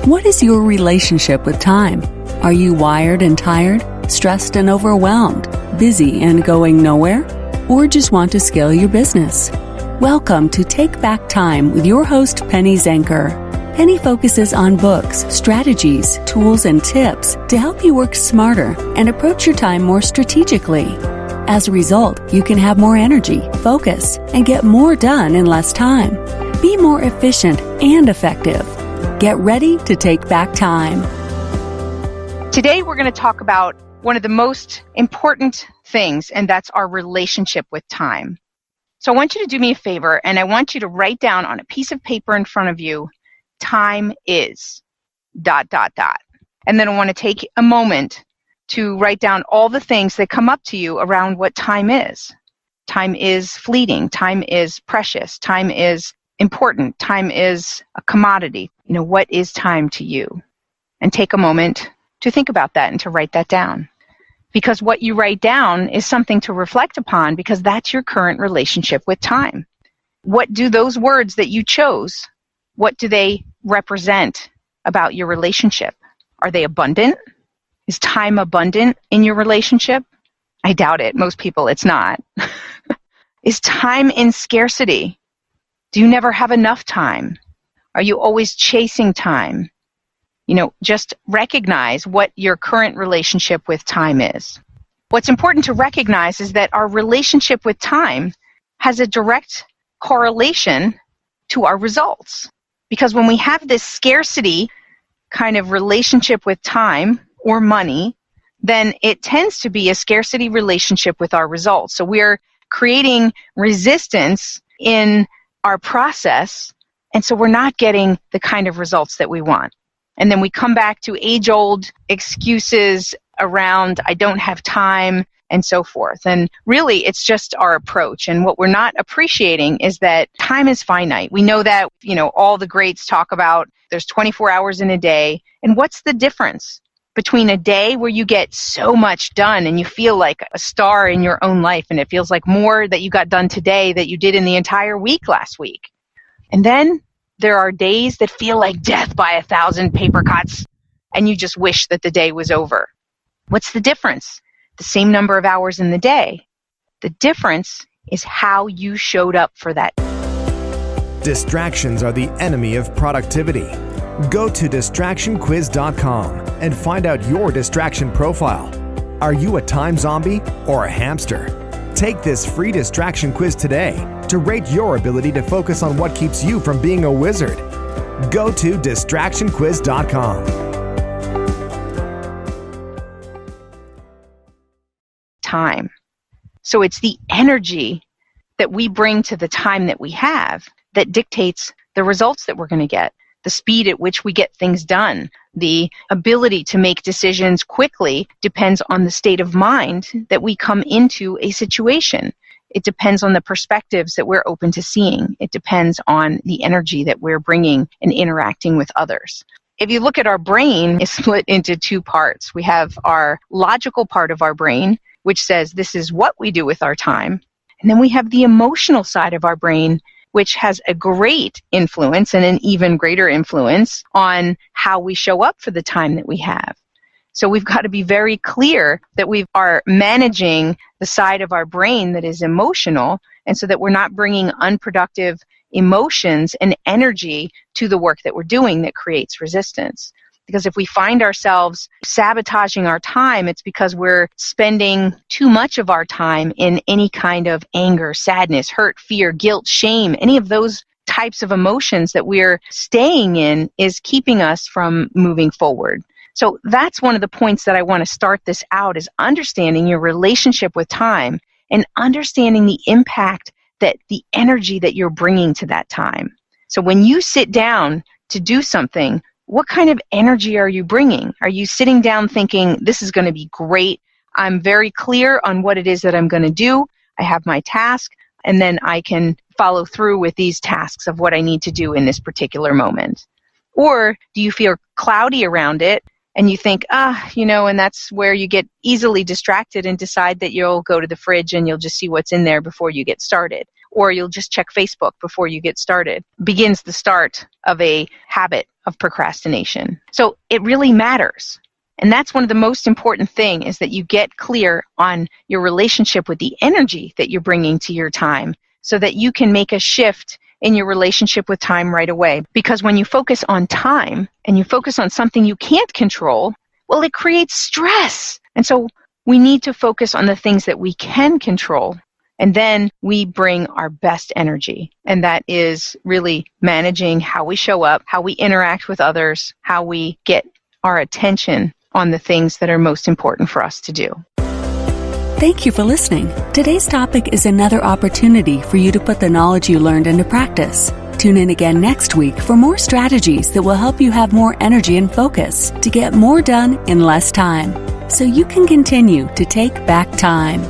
What is your relationship with time? Are you wired and tired, stressed and overwhelmed, busy and going nowhere? Or just want to scale your business? Welcome to Take Back Time with your host, Penny Zenker. Penny focuses on books, strategies, tools, and tips to help you work smarter and approach your time more strategically. As a result, you can have more energy, focus, and get more done in less time. Be more efficient and effective. Get ready to take back time. Today, we're going to talk about one of the most important things, and that's our relationship with time. So I want you to do me a favor, and I want you to write down on a piece of paper in front of you, time is ... And then I want to take a moment to write down all the things that come up to you around what time is. Time is fleeting. Time is precious. Time is important. Time is a commodity. What is time to you? And take a moment to think about that and to write that down. Because what you write down is something to reflect upon, because that's your current relationship with time. What do those words that you chose, what do they represent about your relationship? Are they abundant? Is time abundant in your relationship? I doubt it. Most people, it's not. Is time in scarcity? Do you never have enough time? Are you always chasing time? Just recognize what your current relationship with time is. What's important to recognize is that our relationship with time has a direct correlation to our results. Because when we have this scarcity kind of relationship with time or money, then it tends to be a scarcity relationship with our results. So we're creating resistance in our process, and so we're not getting the kind of results that we want. And then we come back to age-old excuses around, I don't have time, and so forth. And really, it's just our approach. And what we're not appreciating is that time is finite. We know that, all the greats talk about there's 24 hours in a day. And what's the difference between a day where you get so much done and you feel like a star in your own life, and it feels like more that you got done today that you did in the entire week last week? And then there are days that feel like death by 1,000 paper cuts, and you just wish that the day was over. What's the difference? The same number of hours in the day. The difference is how you showed up for that. Distractions are the enemy of productivity. Go to distractionquiz.com and find out your distraction profile. Are you a time zombie or a hamster? Take this free distraction quiz today to rate your ability to focus on what keeps you from being a wizard. Go to distractionquiz.com. Time. So it's the energy that we bring to the time that we have that dictates the results that we're going to get, the speed at which we get things done. The ability to make decisions quickly depends on the state of mind that we come into a situation. It depends on the perspectives that we're open to seeing. It depends on the energy that we're bringing and interacting with others. If you look at our brain, it's split into two parts. We have our logical part of our brain, which says this is what we do with our time. And then we have the emotional side of our brain, which has a great influence and an even greater influence on how we show up for the time that we have. So we've got to be very clear that we are managing the side of our brain that is emotional, and so that we're not bringing unproductive emotions and energy to the work that we're doing that creates resistance. Because if we find ourselves sabotaging our time, it's because we're spending too much of our time in any kind of anger, sadness, hurt, fear, guilt, shame. Any of those types of emotions that we're staying in is keeping us from moving forward. So that's one of the points that I want to start this out, is understanding your relationship with time and understanding the impact that the energy that you're bringing to that time. So when you sit down to do something, what kind of energy are you bringing? Are you sitting down thinking, this is going to be great, I'm very clear on what it is that I'm going to do, I have my task, and then I can follow through with these tasks of what I need to do in this particular moment? Or do you feel cloudy around it and you think, and that's where you get easily distracted and decide that you'll go to the fridge and you'll just see what's in there before you get started? or you'll just check Facebook before you get started, begins the start of a habit of procrastination. So it really matters. And that's one of the most important things, is that you get clear on your relationship with the energy that you're bringing to your time so that you can make a shift in your relationship with time right away. Because when you focus on time and you focus on something you can't control, well, it creates stress. And so we need to focus on the things that we can control, and then we bring our best energy. And that is really managing how we show up, how we interact with others, how we get our attention on the things that are most important for us to do. Thank you for listening. Today's topic is another opportunity for you to put the knowledge you learned into practice. Tune in again next week for more strategies that will help you have more energy and focus to get more done in less time, so you can continue to take back time.